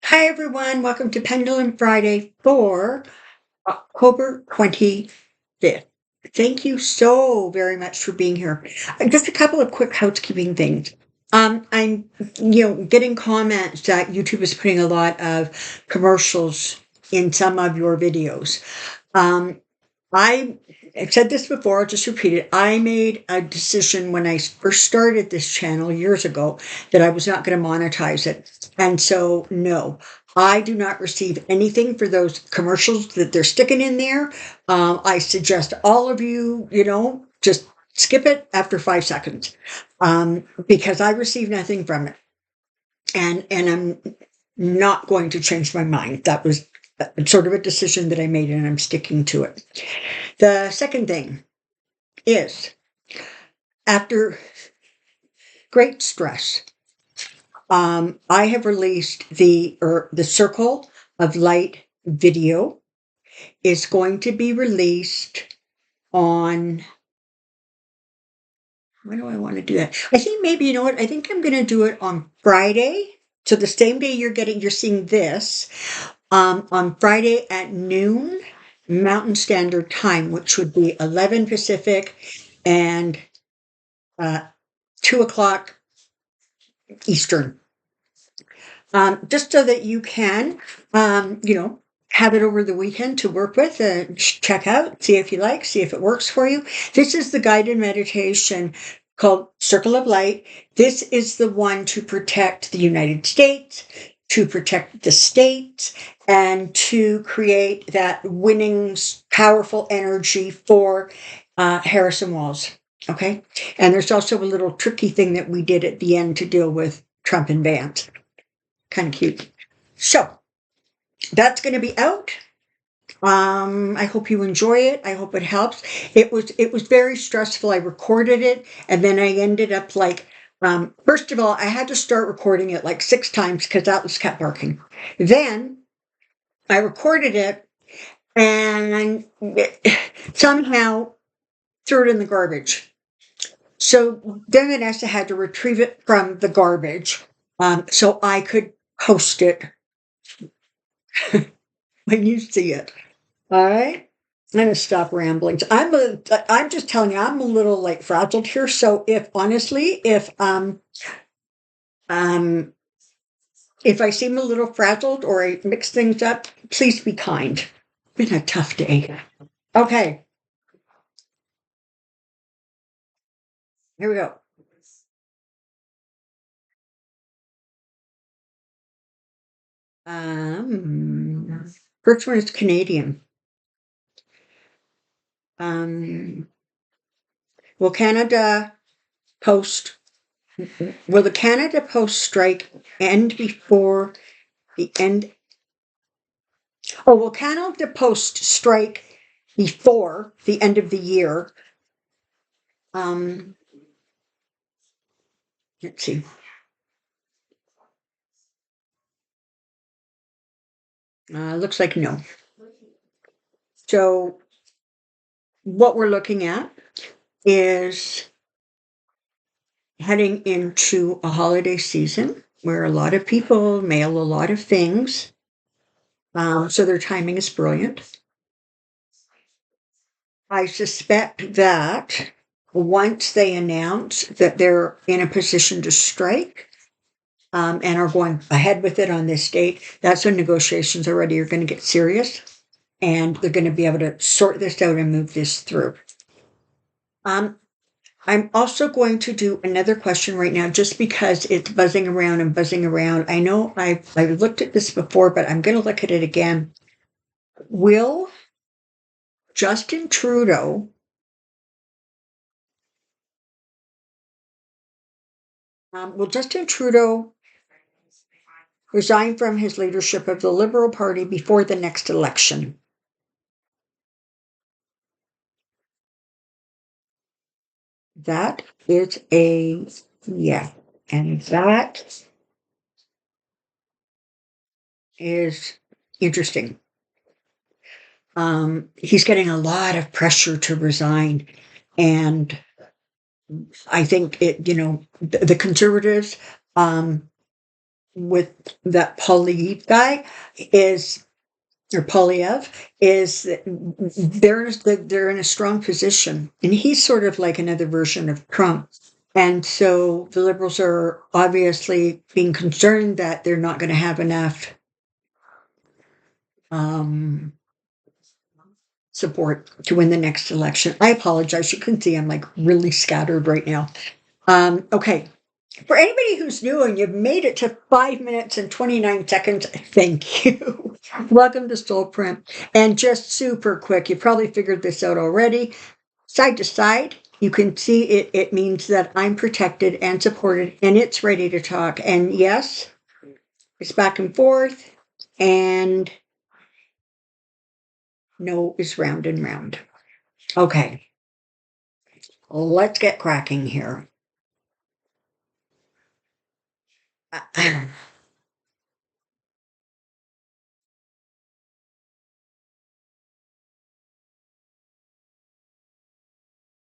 Hi, everyone. Welcome to Pendulum Friday for October 25th. Thank you so very much for being here. Just a couple of quick housekeeping things. I'm, getting comments that YouTube is putting a lot of commercials in some of your videos. I've said this before, I'll just repeat it. I made a decision when I first started this channel years ago that I was not going to monetize it. And so, no, I do not receive anything for those commercials that they're sticking in there. I suggest all of you, just skip it after 5 seconds because I receive nothing from it. And I'm not going to change my mind. That was sort of a decision that I made, and I'm sticking to it. The second thing is, after great stress, I have released the Circle of Light video. Is going to be released on, when do I want to do that? I think maybe, you know what? I think I'm going to do it on Friday. So the same day you're seeing this, on Friday at noon Mountain Standard Time, which would be 11 Pacific and 2 o'clock Eastern. Just so that you can, have it over the weekend to work with, check out, see if you like, see if it works for you. This is the guided meditation called Circle of Light. This is the one to protect the United States, to protect the states, and to create that winning, powerful energy for Harrison Walls. Okay. And there's also a little tricky thing that we did at the end to deal with Trump and Vance. Kind of cute. So that's going to be out. I hope you enjoy it. I hope it helps. It was very stressful. I recorded it, and then I ended up first of all, I had to start recording it like 6 times because Atlas kept barking. Then I recorded it and somehow threw it in the garbage. So then Vanessa had to retrieve it from the garbage so I could post it when you see it. All right. I'm going to stop rambling. I'm just telling you, I'm a little frazzled here. So if I seem a little frazzled or I mix things up, please be kind. It's been a tough day. Okay. Here we go. First one is Canadian. Will Canada Post will the Canada Post strike end before the end? Oh, will Canada Post strike before the end of the year? Let's see. Looks like no. So what we're looking at is heading into a holiday season where a lot of people mail a lot of things. So their timing is brilliant. I suspect that once they announce that they're in a position to strike and are going ahead with it on this date, that's when negotiations already are going to get serious, and they're going to be able to sort this out and move this through. I'm also going to do another question right now, just because it's buzzing around and buzzing around. I know I've looked at this before, but I'm going to look at it again. Will Justin Trudeau resign from his leadership of the Liberal Party before the next election? That is a yeah. And that is interesting. He's getting a lot of pressure to resign. And I think the Conservatives with that Polyev guy is, or Polyev, is that they're in a strong position, and he's sort of like another version of Trump. And so the Liberals are obviously being concerned that they're not going to have enough support to win the next election. I apologize. You can see I'm like really scattered right now. Okay. For anybody who's new and you've made it to 5 minutes and 29 seconds, thank you. Welcome to Soulprint. And just super quick, you probably figured this out already. Side to side, you can see it means that I'm protected and supported and it's ready to talk. And yes, it's back and forth. And no is round and round. Okay, let's get cracking here.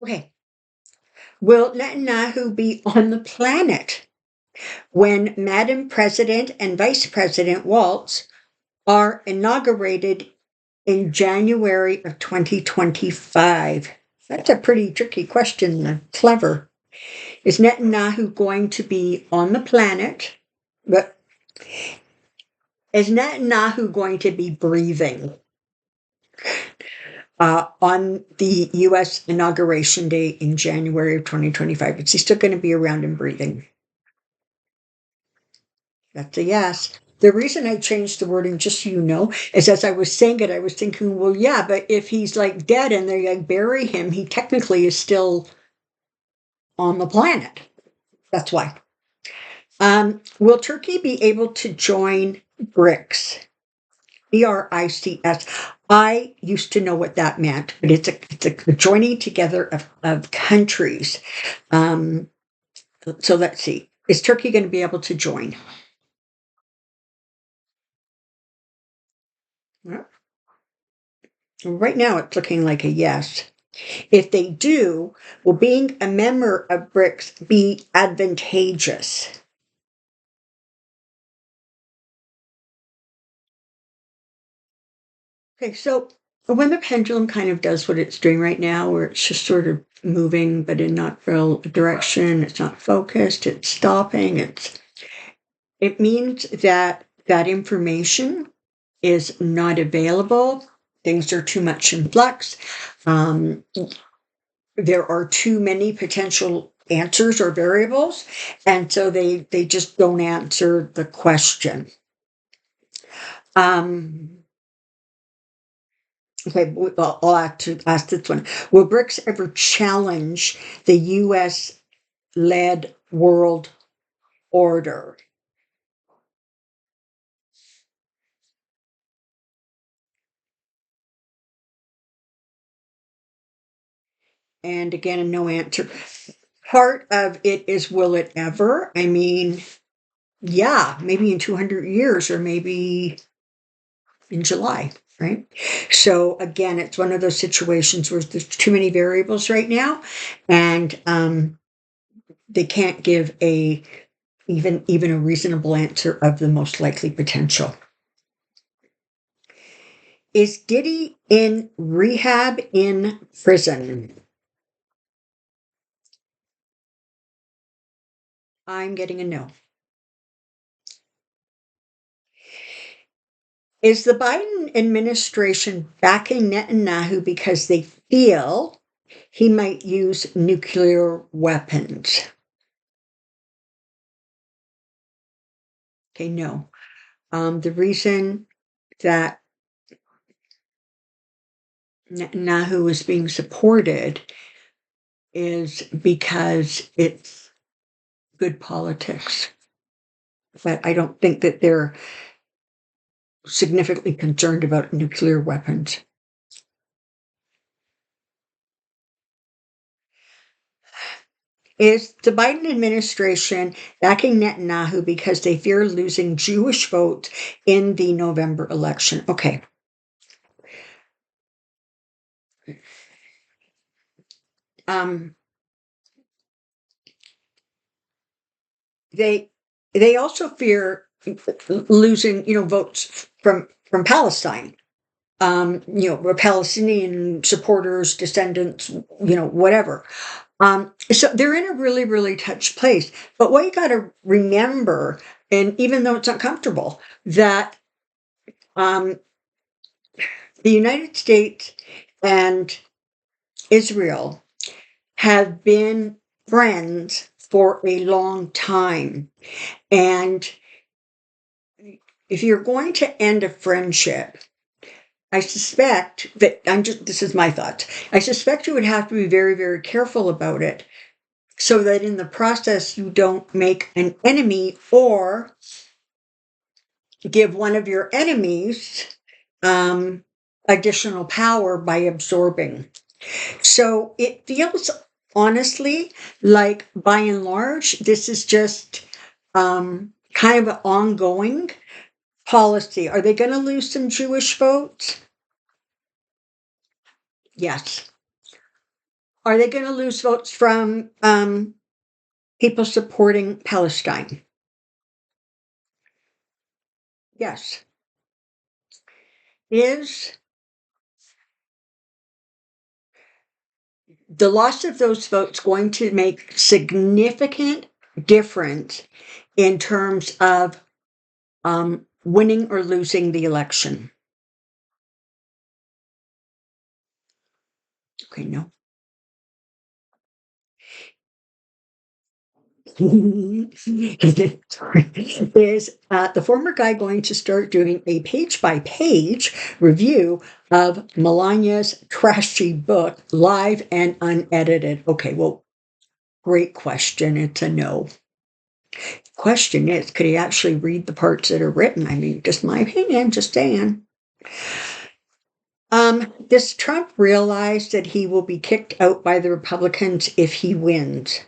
Okay. Will Netanyahu be on the planet when Madam President and Vice President Waltz are inaugurated in January of 2025? That's a pretty tricky question. Clever. Is Netanyahu going to be on the planet? But is Netanyahu going to be breathing on the U.S. inauguration day in January of 2025? Is he still going to be around and breathing? That's a yes. The reason I changed the wording, just so you know, is as I was saying it, I was thinking, well, yeah, but if he's like dead and they like bury him, he technically is still on the planet. That's why. Will Turkey be able to join BRICS? BRICS. I used to know what that meant, but it's a joining together of countries. So let's see. Is Turkey going to be able to join? Well, right now, it's looking like a yes. If they do, will being a member of BRICS be advantageous? Okay, so when the pendulum kind of does what it's doing right now, where it's just sort of moving, but in not real direction, it's not focused, it's stopping, it means that that information is not available. Things are too much in flux. There are too many potential answers or variables, and so they just don't answer the question. Okay, I'll ask this one. Will BRICS ever challenge the U.S.-led world order? And again, a no answer. Part of it is, will it ever? I mean, yeah, maybe in 200 years or maybe in July, right? So again, it's one of those situations where there's too many variables right now, and they can't give even a reasonable answer of the most likely potential. Is Diddy in rehab in prison? I'm getting a no. Is the Biden administration backing Netanyahu because they feel he might use nuclear weapons? Okay, no. The reason that Netanyahu is being supported is because it's good politics. But I don't think that they're significantly concerned about nuclear weapons. Is the Biden administration backing Netanyahu because they fear losing Jewish votes in the November election? Okay. They also fear losing, votes from Palestine. Palestinian supporters, descendants, whatever. So they're in a really, really touched place. But what you got to remember, and even though it's uncomfortable, that um, the United States and Israel have been friends for a long time. And if you're going to end a friendship, I suspect that this is my thoughts. I suspect you would have to be very, very careful about it so that in the process you don't make an enemy or give one of your enemies additional power by absorbing. So it feels honestly like by and large, this is just kind of an ongoing policy. Are they going to lose some Jewish votes? Yes. Are they going to lose votes from people supporting Palestine? Yes. Is the loss of those votes going to make significant difference in terms of winning or losing the election? Okay, no. Is the former guy going to start doing a page-by-page review of Melania's trashy book, live and unedited? Okay, well, great question. It's a no. Question is, could he actually read the parts that are written? I mean, just my opinion, just saying. Does Trump realize that he will be kicked out by the Republicans if he wins?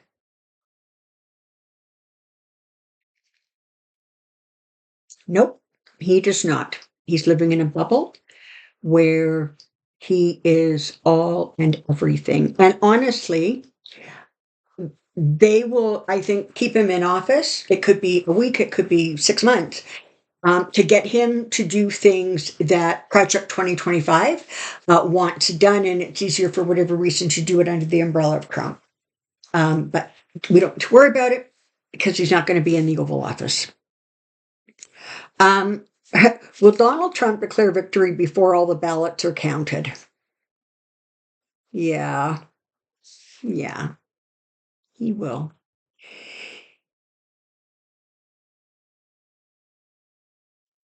Nope, he does not. He's living in a bubble where he is all and everything. And honestly, they will, I think, keep him in office. It could be a week, it could be 6 months, to get him to do things that Project 2025 wants done. And it's easier for whatever reason to do it under the umbrella of Trump. But we don't have to worry about it because he's not going to be in the Oval Office. Um, will Donald Trump declare victory before all the ballots are counted? Yeah, yeah, he will.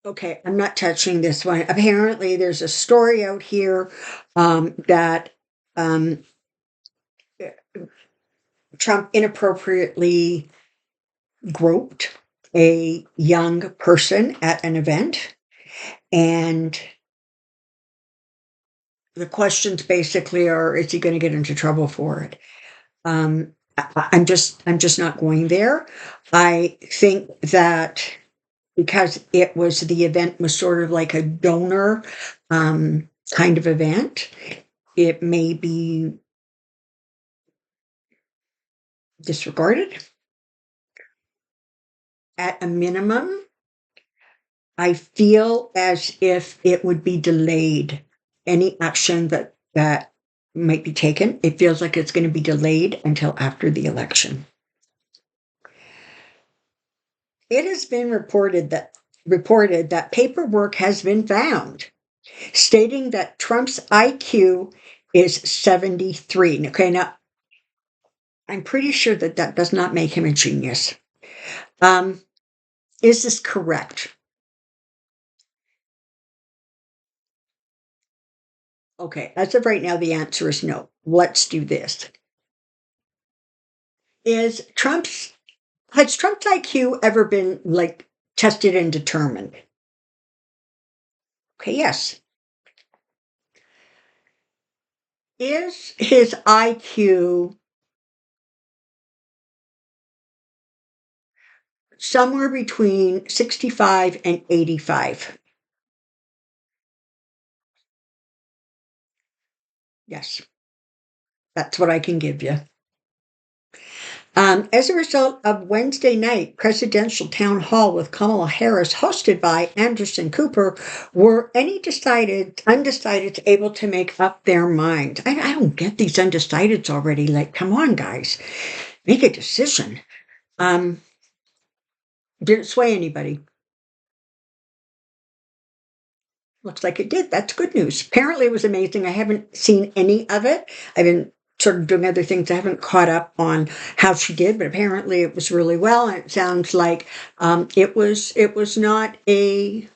Okay, I'm not touching this one. Apparently, there's a story out here that um, Trump inappropriately groped a young person at an event. And the questions basically are, is he going to get into trouble for it? I'm just not going there. I think that because the event was sort of like a donor kind of event, it may be disregarded. At a minimum, I feel as if it would be delayed. Any action that might be taken, it feels like it's going to be delayed until after the election. It has been reported that paperwork has been found stating that Trump's IQ is 73. Okay, now I'm pretty sure that does not make him a genius. Is this correct? Okay, as of right now, the answer is no. Let's do this. Has Trump's IQ ever been tested and determined? Okay, yes. Is his IQ somewhere between 65 and 85? Yes. That's what I can give you. As a result of Wednesday night presidential town hall with Kamala Harris, hosted by Anderson Cooper, were any undecideds able to make up their mind? I don't get these undecideds already. Like, come on, guys, make a decision. Did it sway anybody? Looks like it did. That's good news. Apparently, it was amazing. I haven't seen any of it. I've been sort of doing other things. I haven't caught up on how she did, but apparently it was really well. And it sounds like it was not a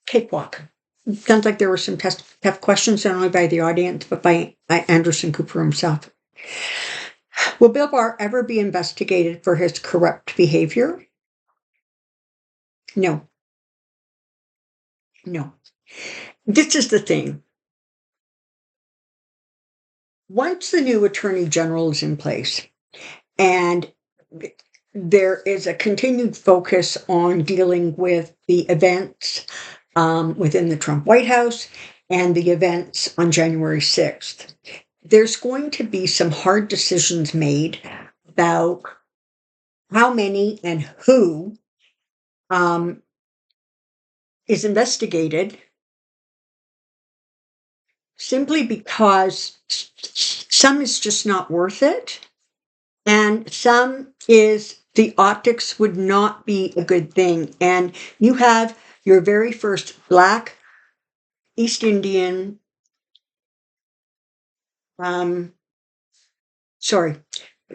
cakewalk. It sounds like there were some tough questions, not only by the audience but by Anderson Cooper himself. Will Bill Barr ever be investigated for his corrupt behavior? No. No. This is the thing. Once the new attorney general is in place and there is a continued focus on dealing with the events within the Trump White House and the events on January 6th, there's going to be some hard decisions made about how many and who is investigated, simply because some is just not worth it, and some is the optics would not be a good thing. And you have your very first Black East Indian,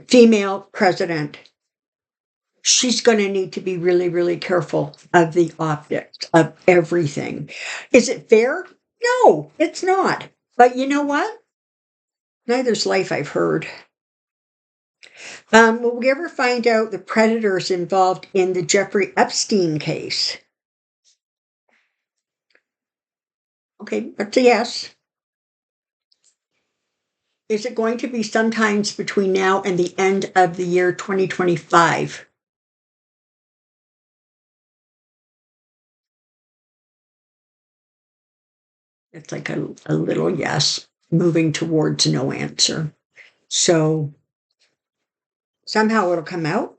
female president. She's going to need to be really, really careful of the optics of everything. Is it fair? No, it's not. But you know what? Neither's life, I've heard. Will we ever find out the predators involved in the Jeffrey Epstein case? Okay, that's a yes. Is it going to be sometimes between now and the end of the year 2025? It's like a little yes, moving towards no answer. So somehow it'll come out.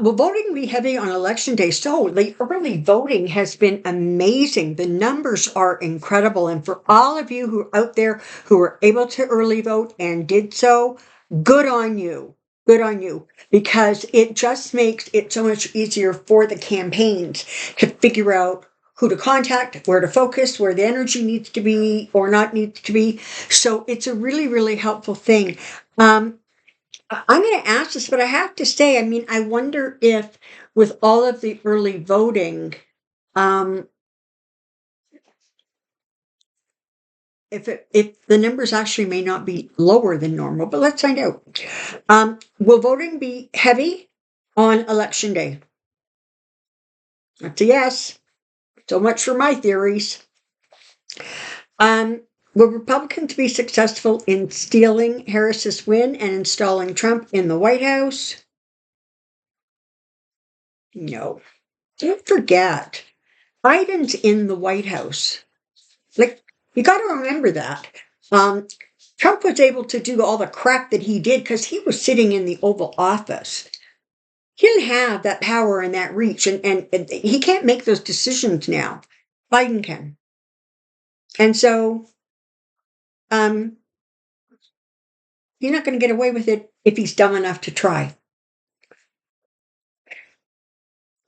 Will voting be heavy on election day? So the early voting has been amazing. The numbers are incredible. And for all of you who are out there who were able to early vote and did so, good on you. Good on you. Because it just makes it so much easier for the campaigns to figure out who to contact, where to focus, where the energy needs to be or not needs to be. So it's a really, really helpful thing. I'm going to ask this, but I have to say, I mean, I wonder if with all of the early voting, if the numbers actually may not be lower than normal, but let's find out. Will voting be heavy on election day? That's a yes. So much for my theories. Will Republicans be successful in stealing Harris's win and installing Trump in the White House? No. Don't forget, Biden's in the White House. Like, you got to remember that. Trump was able to do all the crap that he did because he was sitting in the Oval Office. He didn't have that power and that reach, and he can't make those decisions now. Biden can. And so he's not going to get away with it if he's dumb enough to try.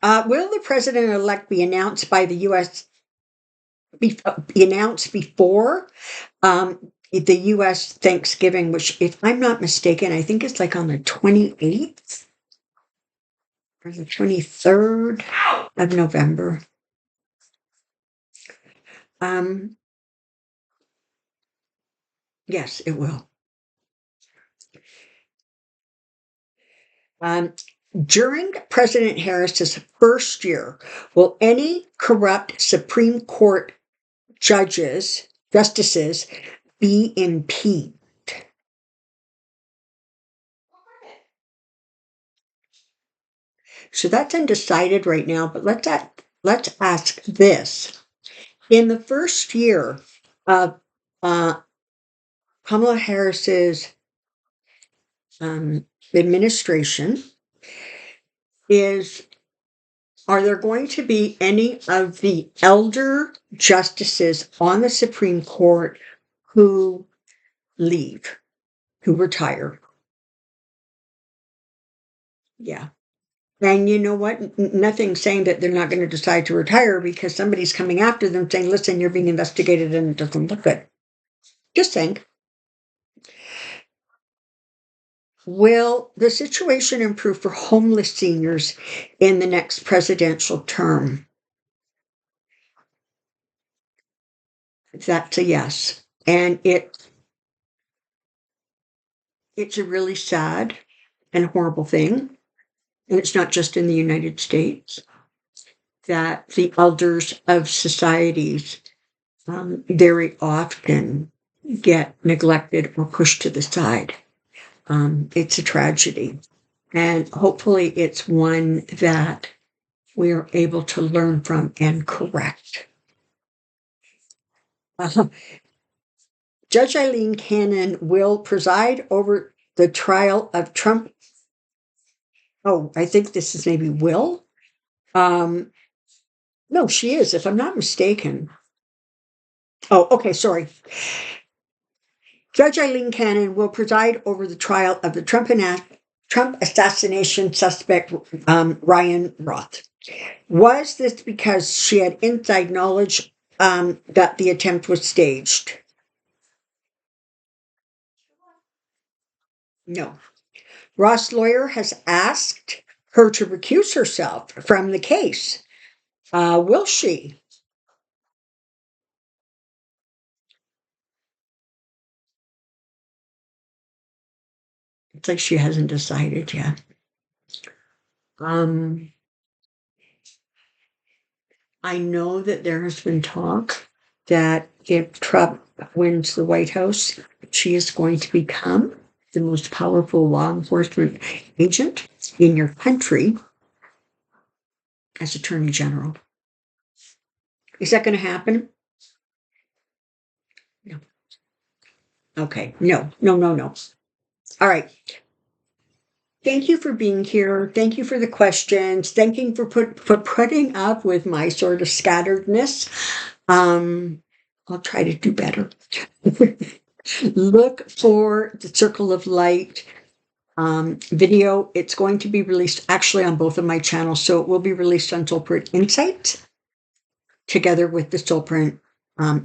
Will the president-elect be announced by the U.S. Be announced before the U.S. Thanksgiving, which, if I'm not mistaken, I think it's like on the 28th or the 23rd of November. Yes, it will. During President Harris's first year, will any corrupt Supreme Court justices be impeached? So that's undecided right now, but let's ask this. In the first year of Kamala Harris's administration is, are there going to be any of the elder justices on the Supreme Court who leave, who retire? Yeah. And you know what? Nothing's saying that they're not going to decide to retire because somebody's coming after them saying, listen, you're being investigated and it doesn't look good. Just saying. Will the situation improve for homeless seniors in the next presidential term? That's a yes. And it's a really sad and horrible thing. And it's not just in the United States that the elders of societies very often get neglected or pushed to the side. It's a tragedy. And hopefully it's one that we're able to learn from and correct. Judge Eileen Cannon will preside over the trial of Trump. Oh, I think this is maybe will. No, she is, if I'm not mistaken. Oh, okay, sorry. Judge Eileen Cannon will preside over the trial of the Trump assassination suspect, Ryan Roth. Was this because she had inside knowledge that the attempt was staged? No. Roth's lawyer has asked her to recuse herself from the case. Will she? It's like she hasn't decided yet. I know that there has been talk that if Trump wins the White House, she is going to become the most powerful law enforcement agent in your country as Attorney General. Is that going to happen? No. Okay. No. All right. Thank you for being here. Thank you for the questions. Thank you for putting up with my sort of scatteredness. I'll try to do better. Look for the Circle of Light video. It's going to be released actually on both of my channels. So it will be released on Soulprint Insights together with the Soulprint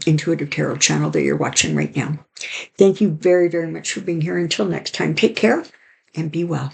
Intuitive Tarot channel that you're watching right now. Thank you very, very much for being here. Until next time, take care and be well.